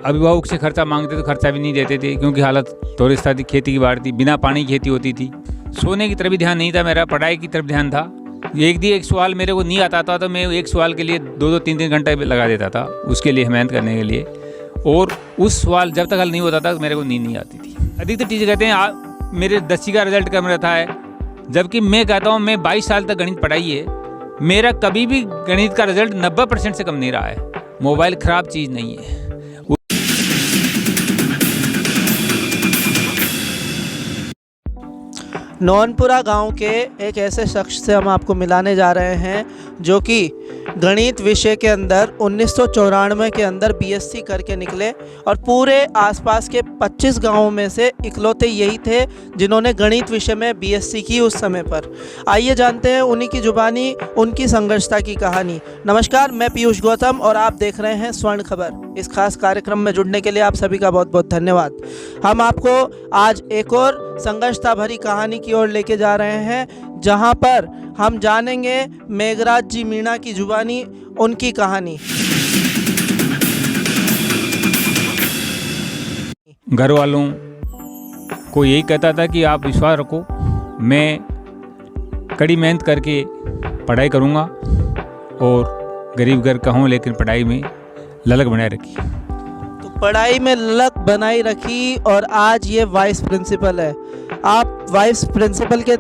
अभिभावक से खर्चा मांगते तो खर्चा भी नहीं देते थे, क्योंकि हालत थोड़ी सी खेती की बाढ़ थी, बिना पानी की खेती होती थी। सोने की तरफ भी ध्यान नहीं था मेरा, पढ़ाई की तरफ ध्यान था। एक सवाल मेरे को नहीं आता था तो मैं एक सवाल के लिए 2-2 3-3 घंटे लगा देता था उसके लिए, मेहनत करने के लिए। और उस सवाल जब तक हल नहीं होता था मेरे को नींद नहीं आती थी। अधिकतर टीचर कहते हैं मेरे 10वीं का रिजल्ट कम रहता है, जबकि मैं कहता हूँ मैं 22 साल तक गणित पढ़ाई है, मेरा कभी भी गणित का रिजल्ट 90% से कम नहीं रहा है। मोबाइल ख़राब चीज़ नहीं है। नौनपुरा गांव के एक ऐसे शख्स से हम आपको मिलाने जा रहे हैं जो कि गणित विषय के अंदर 1994 के अंदर बीएससी करके निकले और पूरे आसपास के 25 गांवों में से इकलौते यही थे जिन्होंने गणित विषय में बीएससी की उस समय पर। आइए जानते हैं उन्हीं की जुबानी उनकी संघर्षता की कहानी। नमस्कार, मैं पीयूष गौतम और आप देख रहे हैं स्वर्ण खबर। इस खास कार्यक्रम में जुड़ने के लिए आप सभी का बहुत बहुत धन्यवाद। हम आपको आज एक और संघर्षता भरी कहानी की ओर लेके जा रहे हैं, जहां पर हम जानेंगे मेघराज जी मीणा की जुबानी, उनकी कहानी। घर वालों को यही कहता था कि आप विश्वास रखो, मैं कड़ी मेहनत करके पढ़ाई करूँगा और गरीब घर का हूँ, लेकिन पढ़ाई में ललक बनाए रखी। तो पढ़ाई में ललक बनाई रखी और आज ये वाइस प्रिंसिपल है। आप वाइस प्रिंसिपल के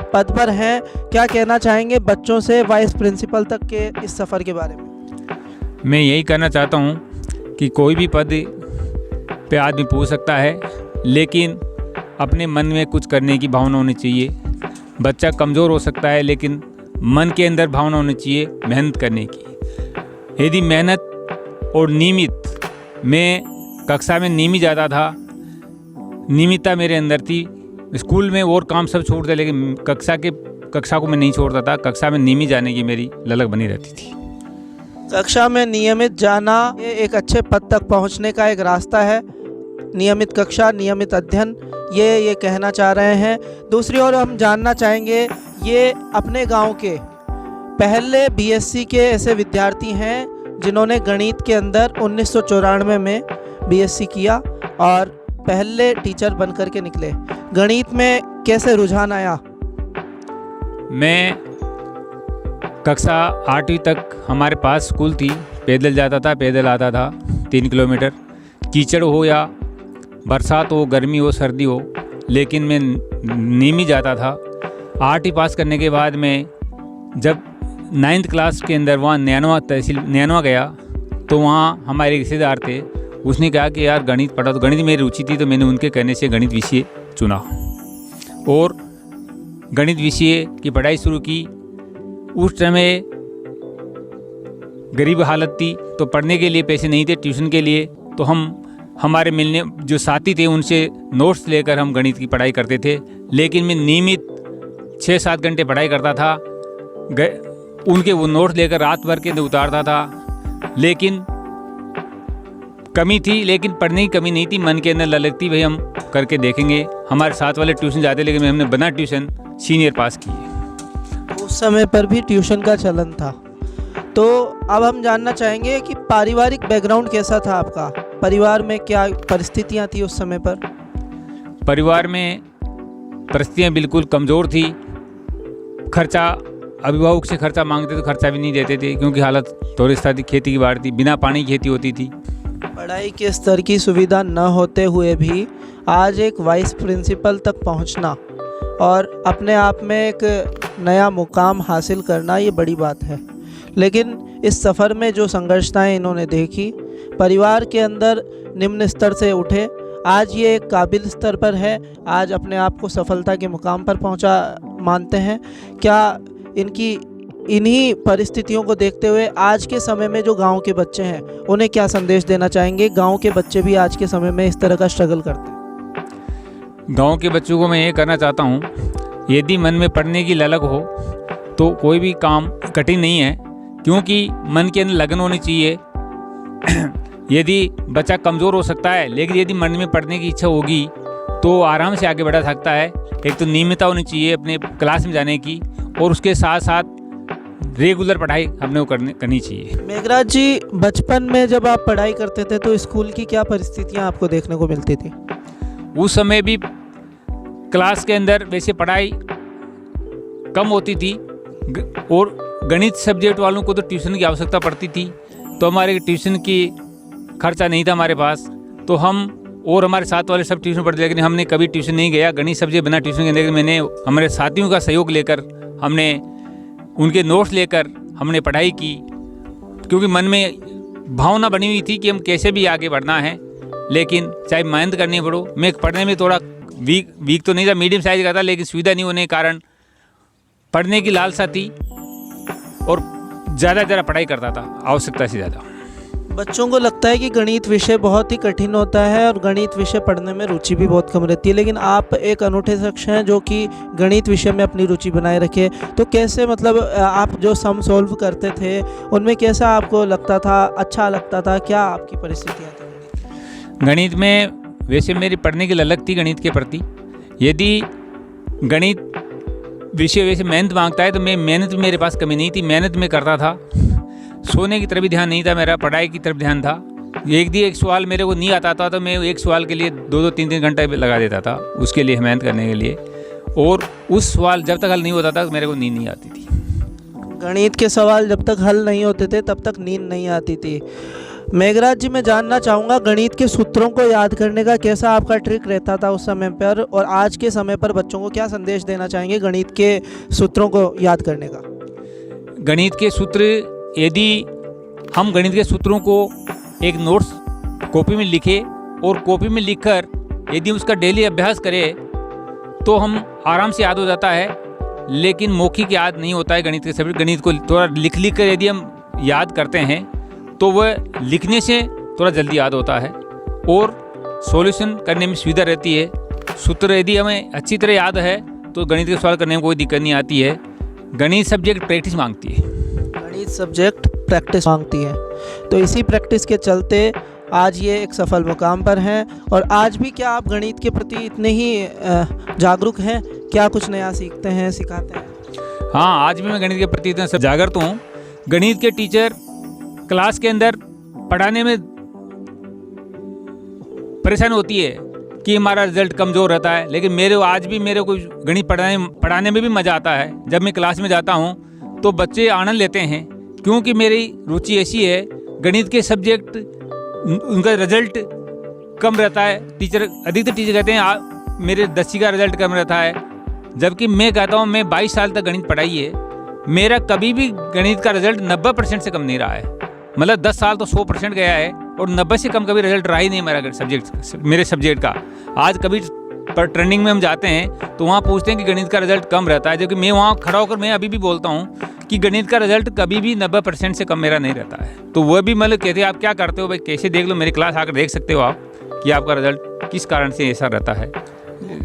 पद पर हैं, क्या कहना चाहेंगे बच्चों से वाइस प्रिंसिपल तक के इस सफ़र के बारे में? मैं यही कहना चाहता हूँ कि कोई भी पद पे आदमी पूछ सकता है, लेकिन अपने मन में कुछ करने की भावना होनी चाहिए। बच्चा कमज़ोर हो सकता है, लेकिन मन के अंदर भावना होनी चाहिए मेहनत करने की। यदि मेहनत और नियमित, मैं कक्षा में नियमित जाता था, नियमितता मेरे अंदर थी। स्कूल में और काम सब छोड़ दे, लेकिन कक्षा को मैं नहीं छोड़ता था। कक्षा में नियमित जाने की मेरी ललक बनी रहती थी। कक्षा में नियमित जाना ये एक अच्छे पद तक पहुंचने का एक रास्ता है। नियमित कक्षा, नियमित अध्ययन, ये कहना चाह रहे हैं। दूसरी ओर हम जानना चाहेंगे, ये अपने गांव के पहले बीएससी के ऐसे विद्यार्थी हैं जिन्होंने गणित के अंदर 1994 में बीएससी किया और पहले टीचर बन कर के निकले। गणित में कैसे रुझान आया? मैं कक्षा 8वीं तक हमारे पास स्कूल थी, पैदल जाता था, पैदल आता था 3 किलोमीटर। कीचड़ हो या बरसात हो, गर्मी हो, सर्दी हो, लेकिन मैं नियमित जाता था। 8वीं पास करने के बाद मैं जब 9th क्लास के अंदर वहाँ नैनवा गया, तो वहाँ हमारे रिश्तेदार थे। उसने कहा कि यार गणित पढ़ा, तो गणित मेरी रुचि थी, तो मैंने उनके कहने से गणित विषय चुना और गणित विषय की पढ़ाई शुरू की। उस समय गरीब हालत थी, तो पढ़ने के लिए पैसे नहीं थे, ट्यूशन के लिए। तो हमारे मिलने जो साथी थे उनसे नोट्स लेकर हम गणित की पढ़ाई करते थे। लेकिन मैं नियमित 6-7 घंटे पढ़ाई करता था, उनके वो नोट्स लेकर रात भर के अंदर उतारता था। लेकिन कमी थी, लेकिन पढ़ने की कमी नहीं थी, मन के अंदर ललक थी, भाई हम करके देखेंगे। हमारे साथ वाले ट्यूशन जाते, लेकिन हमने बिना ट्यूशन सीनियर पास किए। उस समय पर भी ट्यूशन का चलन था। तो अब हम जानना चाहेंगे कि पारिवारिक बैकग्राउंड कैसा था आपका? परिवार में क्या परिस्थितियां थी उस समय पर? परिवार में परिस्थितियाँ बिल्कुल कमज़ोर थी। खर्चा, अभिभावक से खर्चा मांगते तो खर्चा भी नहीं देते थे, क्योंकि हालत थोड़ी सी खेती की बाढ़ थी, बिना पानी की खेती होती थी। पढ़ाई के स्तर की सुविधा न होते हुए भी आज एक वाइस प्रिंसिपल तक पहुंचना और अपने आप में एक नया मुकाम हासिल करना, ये बड़ी बात है। लेकिन इस सफ़र में जो संघर्षताएं इन्होंने देखी, परिवार के अंदर निम्न स्तर से उठे, आज ये एक काबिल स्तर पर है, आज अपने आप को सफलता के मुकाम पर पहुंचा मानते हैं। क्या इन्हीं परिस्थितियों को देखते हुए आज के समय में जो गांव के बच्चे हैं उन्हें क्या संदेश देना चाहेंगे? गांव के बच्चे भी आज के समय में इस तरह का स्ट्रगल करते हैं। गांव के बच्चों को मैं ये कहना चाहता हूँ, यदि मन में पढ़ने की ललक हो तो कोई भी काम कठिन नहीं है, क्योंकि मन के अंदर लगन होनी चाहिए। यदि बच्चा कमज़ोर हो सकता है, लेकिन यदि मन में पढ़ने की इच्छा होगी तो आराम से आगे बढ़ा सकता है। एक तो नियमितता होनी चाहिए अपने क्लास में जाने की, और उसके साथ साथ रेगुलर पढ़ाई हमने को करनी चाहिए। मेघराज जी, बचपन में जब आप पढ़ाई करते थे तो स्कूल की क्या परिस्थितियां आपको देखने को मिलती थी? उस समय भी क्लास के अंदर वैसे पढ़ाई कम होती थी और गणित सब्जेक्ट वालों को तो ट्यूशन की आवश्यकता पड़ती थी, तो हमारे ट्यूशन की खर्चा नहीं था हमारे पास, तो हम और हमारे साथ वाले सब ट्यूशन पढ़ते, लेकिन हमने कभी ट्यूशन नहीं गया गणित सब्जेक्ट बिना ट्यूशन के। लेकिन मैंने हमारे साथियों का सहयोग लेकर, हमने उनके नोट्स लेकर हमने पढ़ाई की, क्योंकि मन में भावना बनी हुई थी कि हम कैसे भी आगे बढ़ना है, लेकिन चाहे मेहनत करनी पड़ो। मैं पढ़ने में थोड़ा वीक तो नहीं था, मीडियम साइज का था, लेकिन सुविधा नहीं होने के कारण पढ़ने की लालसा थी और ज़्यादा पढ़ाई करता था, आवश्यकता से ज़्यादा। बच्चों को लगता है कि गणित विषय बहुत ही कठिन होता है और गणित विषय पढ़ने में रुचि भी बहुत कम रहती है, लेकिन आप एक अनूठे शख्स हैं जो कि गणित विषय में अपनी रुचि बनाए रखे। तो कैसे, मतलब आप जो सम सॉल्व करते थे उनमें कैसा आपको लगता था, अच्छा लगता था, क्या आपकी परिस्थितियाँ थी? गणित में वैसे मेरी पढ़ने की ललक थी गणित के प्रति। यदि गणित विषय वैसे मेहनत मांगता है तो मैं मेहनत में मेरे पास कमी नहीं थी, मेहनत में करता था। सोने की तरफ भी ध्यान नहीं था मेरा, पढ़ाई की तरफ ध्यान था। एक सवाल मेरे को नहीं आता था तो मैं एक सवाल के लिए 2-2 3-3 घंटे लगा देता था उसके लिए, मेहनत करने के लिए, और उस सवाल जब तक हल नहीं होता था मेरे को नींद नहीं आती थी। गणित के सवाल जब तक हल नहीं होते थे तब तक नींद नहीं आती थी। मेघराज जी, मैं जानना चाहूँगा गणित के सूत्रों को याद करने का कैसा आपका ट्रिक रहता था उस समय पर, और आज के समय पर बच्चों को क्या संदेश देना चाहेंगे गणित के सूत्रों को याद करने का? गणित के सूत्र, यदि हम गणित के सूत्रों को एक नोट्स कॉपी में लिखें और कॉपी में लिखकर यदि उसका डेली अभ्यास करें तो हम आराम से याद हो जाता है, लेकिन मौखिक याद नहीं होता है गणित के सब्जेक्ट। गणित को थोड़ा लिख कर यदि हम याद करते हैं तो वह लिखने से थोड़ा जल्दी याद होता है और सॉल्यूशन करने में सुविधा रहती है। सूत्र यदि हमें अच्छी तरह याद है तो गणित के सवाल करने में कोई दिक्कत नहीं आती है। गणित सब्जेक्ट प्रैक्टिस मांगती है। गणित सब्जेक्ट प्रैक्टिस मांगती है, तो इसी प्रैक्टिस के चलते आज ये एक सफल मुकाम पर हैं। और आज भी क्या आप गणित के प्रति इतने ही जागरूक हैं? क्या कुछ नया सीखते हैं, सिखाते हैं? हाँ, आज भी मैं गणित के प्रति इतना सब जागरूक हूँ। गणित के टीचर क्लास के अंदर पढ़ाने में परेशान होती है कि हमारा रिजल्ट कमज़ोर रहता है, लेकिन आज भी मेरे को गणित पढ़ाने में भी मज़ा आता है। जब मैं क्लास में जाता हूँ तो बच्चे आनंद लेते हैं, क्योंकि मेरी रुचि ऐसी है। गणित के सब्जेक्ट उनका रिजल्ट कम रहता है, अधिकतर टीचर कहते हैं मेरे 10वीं का रिजल्ट कम रहता है, जबकि मैं कहता हूँ मैं 22 साल तक गणित पढ़ाई है, मेरा कभी भी गणित का रिजल्ट 90% से कम नहीं रहा है। मतलब 10 साल तो 100% गया है और 90 से कम कभी रिजल्ट रहा ही नहीं मेरे सब्जेक्ट का। आज कभी पर ट्रेनिंग में हम जाते हैं तो वहाँ पूछते हैं कि गणित का रिजल्ट कम रहता है, जबकि मैं वहाँ खड़ा होकर मैं अभी भी बोलता हूँ कि गणित का रिजल्ट कभी भी 90% से कम मेरा नहीं रहता है। तो वह भी मतलब कहते हैं आप क्या करते हो भाई, कैसे देख लो, मेरी क्लास आकर देख सकते हो आप कि आपका रिजल्ट किस कारण से ऐसा रहता है।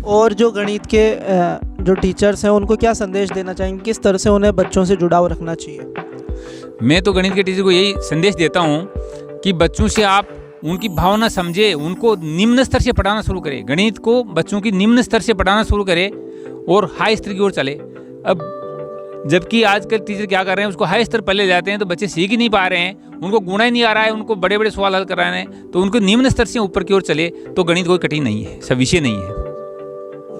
और जो गणित के जो टीचर्स हैं उनको क्या संदेश देना चाहेंगे, किस तरह से उन्हें बच्चों से जुड़ाव रखना चाहिए? मैं तो गणित के टीचर को यही संदेश देता हूँ कि बच्चों से आप उनकी भावना समझे, उनको निम्न स्तर से पढ़ाना शुरू करें। गणित को बच्चों की निम्न स्तर से पढ़ाना शुरू करें और हाई स्तर की ओर चले। अब जबकि आजकल टीचर क्या कर रहे हैं, उसको हाई स्तर पर ले जाते हैं तो बच्चे सीख ही नहीं पा रहे हैं, उनको गुणा ही नहीं आ रहा है, उनको बड़े बड़े सवाल हल कराने हैं। तो उनको निम्न स्तर से ऊपर की ओर चले तो गणित कोई कठिन नहीं है, सब विषय नहीं है।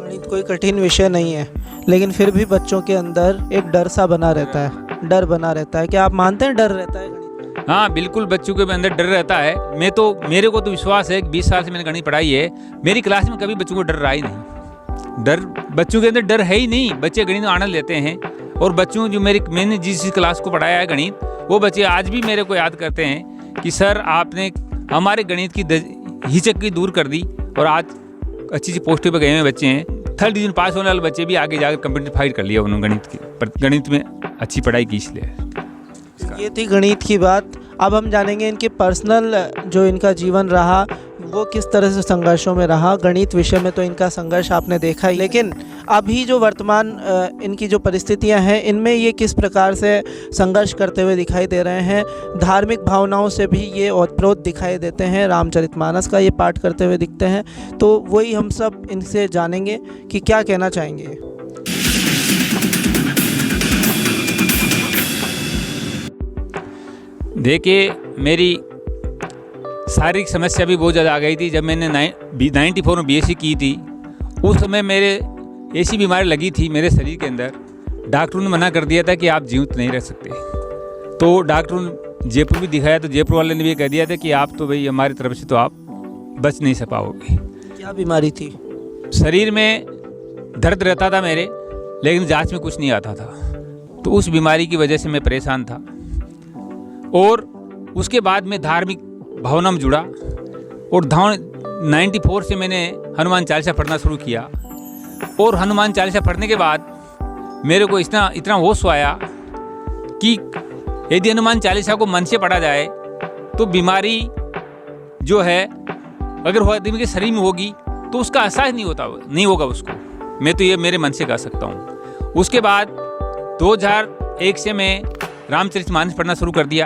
गणित कोई कठिन विषय नहीं है, लेकिन फिर भी बच्चों के अंदर एक डर सा बना रहता है, डर बना रहता है। क्या आप मानते हैं डर रहता है गणित? हाँ बिल्कुल, बच्चों के अंदर डर रहता है। मेरे को तो विश्वास है कि 20 साल से मैंने गणित पढ़ाई है, मेरी क्लास में कभी बच्चों को डर रहा ही नहीं। डर बच्चों के अंदर डर है ही नहीं, बच्चे गणित में आनंद लेते हैं। और बच्चों जो मैंने जिस क्लास को पढ़ाया है गणित, वो बच्चे आज भी मेरे को याद करते हैं कि सर आपने हमारे गणित की हिचक की दूर कर दी और आज अच्छी सी पोस्टों पर गए हुए बच्चे हैं। 3rd डिवीजन पास होने वाले बच्चे भी आगे जाकर कम्पिटिटिव फाइट कर लिया उन्होंने गणित में अच्छी पढ़ाई की इसलिए। ये थी गणित की बात। अब हम जानेंगे इनके पर्सनल जो इनका जीवन रहा वो किस तरह से संघर्षों में रहा। गणित विषय में तो इनका संघर्ष आपने देखा ही, लेकिन अभी जो वर्तमान इनकी जो परिस्थितियां हैं इनमें ये किस प्रकार से संघर्ष करते हुए दिखाई दे रहे हैं। धार्मिक भावनाओं से भी ये ओतप्रोत दिखाई देते हैं, रामचरितमानस का ये पाठ करते हुए दिखते हैं। तो वही हम सब इनसे जानेंगे कि क्या कहना चाहेंगे। देखिए, मेरी शारीरिक समस्या भी बहुत ज़्यादा आ गई थी। जब मैंने 94 में बीएससी की थी, उस समय मेरे ऐसी बीमारी लगी थी मेरे शरीर के अंदर, डॉक्टरों ने मना कर दिया था कि आप जीवित नहीं रह सकते। तो डॉक्टरों ने जयपुर भी दिखाया, तो जयपुर वाले ने भी कह दिया था कि आप तो भाई हमारी तरफ से तो आप बच नहीं पाओगे। क्या बीमारी थी? शरीर में दर्द रहता था मेरे, लेकिन जांच में कुछ नहीं आता था। तो उस बीमारी की वजह से मैं परेशान था। और उसके बाद मैं धार्मिक भावना में जुड़ा और 94 से मैंने हनुमान चालीसा पढ़ना शुरू किया। और हनुमान चालीसा पढ़ने के बाद मेरे को इतना होश आया कि यदि हनुमान चालीसा को मन से पढ़ा जाए तो बीमारी जो है अगर आदमी के शरीर में होगी तो उसका एहसास नहीं होगा उसको। मैं तो ये मेरे मन से कह सकता हूँ। उसके बाद 2001 से मैं रामचरितमानस पढ़ना शुरू कर दिया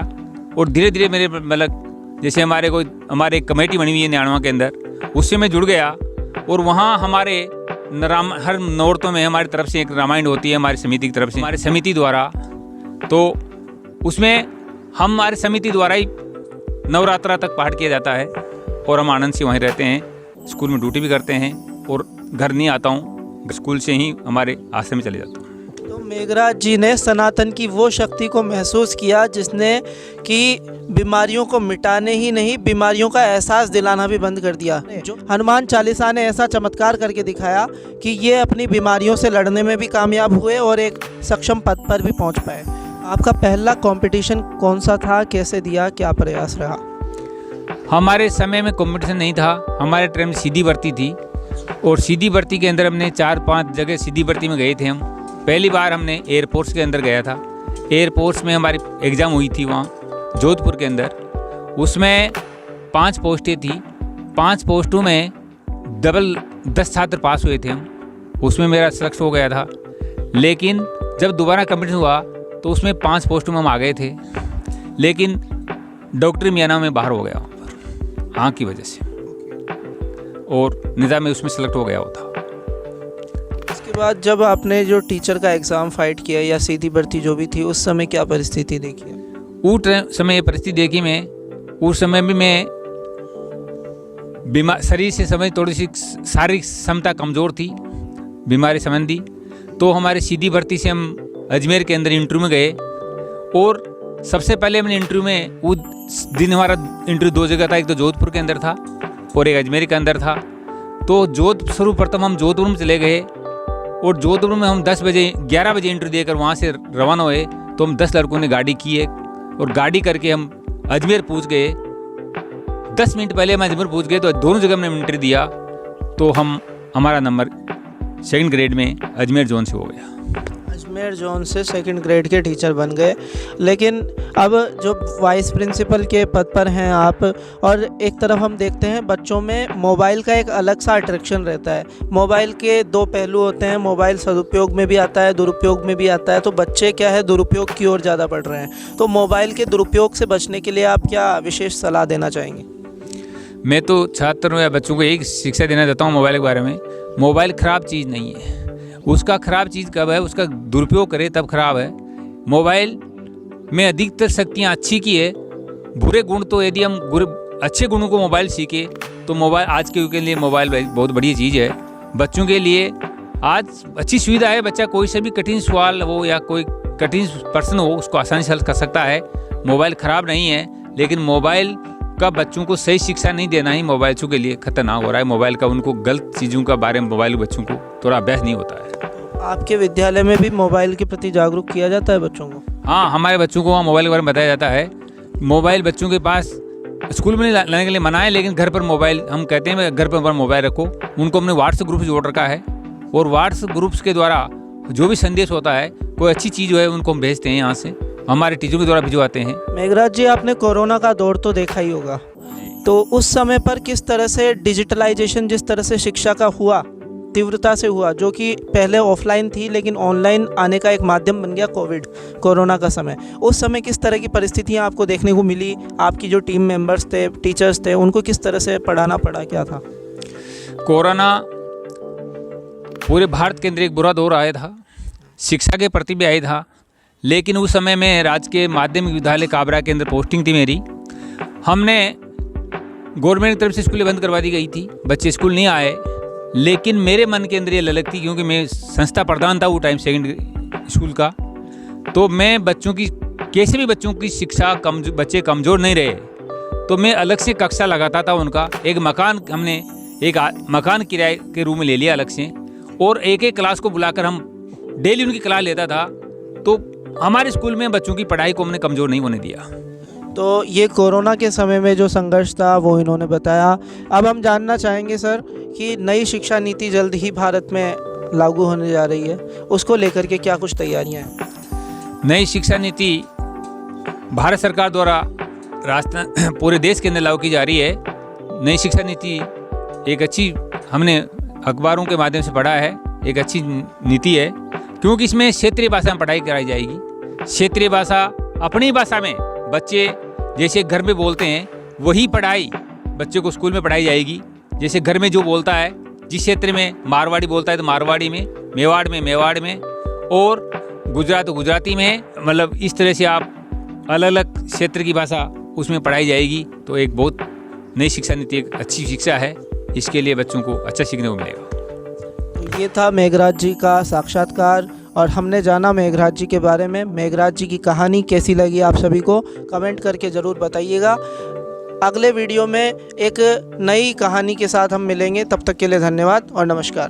और धीरे धीरे मेरे मतलब जैसे हमारे एक कमेटी बनी हुई है न्याणवा के अंदर, उससे मैं जुड़ गया। और वहाँ हमारे हर नौरतों में हमारी तरफ से एक रामायण होती है हमारी समिति की तरफ से, हमारी समिति द्वारा। तो उसमें हमारे समिति द्वारा ही नवरात्रा तक पाठ किया जाता है और हम आनंद से वहीं रहते हैं। स्कूल में ड्यूटी भी करते हैं और घर नहीं आता हूँ, स्कूल से ही हमारे आश्रम में चले जाता हूँ। तो मेघराज जी ने सनातन की वो शक्ति को महसूस किया जिसने कि बीमारियों को मिटाने ही नहीं, बीमारियों का एहसास दिलाना भी बंद कर दिया। जो हनुमान चालीसा ने ऐसा चमत्कार करके दिखाया कि ये अपनी बीमारियों से लड़ने में भी कामयाब हुए और एक सक्षम पद पर भी पहुंच पाए। आपका पहला कंपटीशन कौन सा था, कैसे दिया, क्या प्रयास रहा? हमारे समय में कंपटीशन नहीं था, हमारे टाइम में सीधी भर्ती थी और सीधी भर्ती के अंदर हमने 4-5 जगह सीधी भर्ती में गए थे। हम पहली बार हमने एयरफोर्स के अंदर गया था। एयरफोर्स में हमारी एग्ज़ाम हुई थी वहाँ जोधपुर के अंदर। उसमें 5 पोस्टें थी, 5 पोस्टों में डबल 10 छात्र पास हुए थे हम। उसमें मेरा सिलेक्ट हो गया था। लेकिन जब दोबारा कंपटीशन हुआ तो उसमें 5 पोस्टों में हम आ गए थे, लेकिन डॉक्टरी मियाना में बाहर हो गया वहाँ पर आँख की वजह से, और निज़ाम में उसमें सेलेक्ट हो गया वो था। इसके बाद जब आपने जो टीचर का एग्ज़ाम फाइट किया या सीधी भर्ती जो भी थी, उस समय क्या परिस्थिति देखी? उस समय ये परिस्थिति देखी मैं, उस समय भी मैं शरीर से समझ थोड़ी सी शारीरिक क्षमता कमज़ोर थी बीमारी संबंधी। तो हमारे सीधी भर्ती से हम अजमेर के अंदर इंटरव्यू में गए और सबसे पहले हमने इंटरव्यू में वो दिन हमारा इंटरव्यू 2 जगह था, एक तो जोधपुर के अंदर था और एक अजमेर के अंदर था। तो सर्वप्रथम हम जोधपुर में चले गए और जोधपुर में हम 11 बजे इंटरव्यू देकर वहाँ से रवाना हुए। तो हम 10 लड़कों ने गाड़ी की है और गाड़ी करके हम अजमेर पहुँच गए। 10 मिनट पहले हम अजमेर पहुँच गए तो दोनों जगह हमने इंटरव्यू दिया, तो हमारा नंबर 2nd ग्रेड में अजमेर जोन से हो गया। अजमेर जोन से 2nd ग्रेड के टीचर बन गए। लेकिन अब जो वाइस प्रिंसिपल के पद पर हैं आप, और एक तरफ हम देखते हैं बच्चों में मोबाइल का एक अलग सा अट्रैक्शन रहता है। मोबाइल के 2 पहलू होते हैं, मोबाइल सदुपयोग में भी आता है, दुरुपयोग में भी आता है। तो बच्चे क्या है, दुरुपयोग की ओर ज़्यादा बढ़ रहे हैं। तो मोबाइल के दुरुपयोग से बचने के लिए आप क्या विशेष सलाह देना चाहेंगे? मैं तो छात्रों या बच्चों को एक शिक्षा देना चाहता हूँ मोबाइल के बारे में। मोबाइल ख़राब चीज़ नहीं है। उसका ख़राब चीज़ कब है, उसका दुरुपयोग करे तब ख़राब है। मोबाइल में अधिकतर शक्तियाँ अच्छी की है, बुरे गुण तो यदि हम अच्छे गुणों को मोबाइल सीखे तो मोबाइल आज के युग के लिए मोबाइल बहुत बढ़िया चीज़ है। बच्चों के लिए आज अच्छी सुविधा है, बच्चा कोई से भी कठिन सवाल हो या कोई कठिन प्रश्न हो उसको आसानी से हल कर सकता है। मोबाइल ख़राब नहीं है, लेकिन मोबाइल का बच्चों को सही शिक्षा नहीं देना ही मोबाइल के लिए खतरनाक हो रहा है। मोबाइल का उनको गलत चीज़ों का बारे में मोबाइल बच्चों को थोड़ा अभ्यास नहीं होता है। आपके विद्यालय में भी मोबाइल के प्रति जागरूक किया जाता है बच्चों को? हाँ, हमारे बच्चों को वहाँ मोबाइल के बारे में बताया जाता है। मोबाइल बच्चों के पास स्कूल में नहीं लाने के लिए मना है, लेकिन घर पर मोबाइल हम कहते हैं घर पर मोबाइल रखो। उनको हमने व्हाट्सएप ग्रुप से जोड़ रखा है और व्हाट्सएप ग्रुप्स के द्वारा जो भी संदेश होता है, कोई अच्छी चीज़ है उनको हम भेजते हैं, यहाँ से हमारे टीचरों के द्वारा भिजवाते हैं। मेघराज जी, आपने कोरोना का दौर तो देखा ही होगा, तो उस समय पर किस तरह से डिजिटलाइजेशन, जिस तरह से शिक्षा का हुआ, तीव्रता से हुआ, जो कि पहले ऑफलाइन थी लेकिन ऑनलाइन आने का एक माध्यम बन गया कोरोना का समय। उस समय किस तरह की परिस्थितियां आपको देखने को मिली? आपकी जो टीम मेंबर्स थे, टीचर्स थे, उनको किस तरह से पढ़ाना पड़ा, क्या था? कोरोना पूरे भारत के अंदर एक बुरा दौर आया था, शिक्षा के प्रति भी आया था, लेकिन उस समय में राजकीय माध्यमिक विद्यालय काबरा के अंदर पोस्टिंग थी मेरी। हमने गवर्नमेंट की तरफ से स्कूलें बंद करवा दी गई थी, बच्चे स्कूल नहीं आए। लेकिन मेरे मन के अंदर ये ललक थी, क्योंकि मैं संस्था प्रधान था वो टाइम सेकेंडरी स्कूल का, तो मैं बच्चों की कैसे भी बच्चों की शिक्षा बच्चे कमज़ोर नहीं रहे, तो मैं अलग से कक्षा लगाता था उनका। एक मकान किराए के रूम में ले लिया अलग से, और एक एक क्लास को बुलाकर हम डेली उनकी क्लास लेता था। तो हमारे स्कूल में बच्चों की पढ़ाई को हमने कमज़ोर नहीं होने दिया। तो ये कोरोना के समय में जो संघर्ष था वो इन्होंने बताया। अब हम जानना चाहेंगे सर कि नई शिक्षा नीति जल्द ही भारत में लागू होने जा रही है, उसको लेकर के क्या कुछ तैयारियां हैं? नई शिक्षा नीति भारत सरकार द्वारा पूरे देश के अंदर लागू की जा रही है। नई शिक्षा नीति एक अच्छी, हमने अखबारों के माध्यम से पढ़ा है, एक अच्छी नीति है, क्योंकि इसमें क्षेत्रीय भाषा में पढ़ाई कराई जाएगी। क्षेत्रीय भाषा, अपनी भाषा में बच्चे जैसे घर में बोलते हैं वही पढ़ाई बच्चे को स्कूल में पढ़ाई जाएगी। जैसे घर में जो बोलता है, जिस क्षेत्र में मारवाड़ी बोलता है तो मारवाड़ी में, मेवाड़ में, और गुजराती में, मतलब इस तरह से आप अलग अलग क्षेत्र की भाषा उसमें पढ़ाई जाएगी। तो एक बहुत नई शिक्षा नीति एक अच्छी शिक्षा है, इसके लिए बच्चों को अच्छा सीखने को मिलेगा। ये था मेघराज जी का साक्षात्कार, और हमने जाना मेघराज जी के बारे में। मेघराज जी की कहानी कैसी लगी आप सभी को कमेंट करके ज़रूर बताइएगा। अगले वीडियो में एक नई कहानी के साथ हम मिलेंगे, तब तक के लिए धन्यवाद और नमस्कार।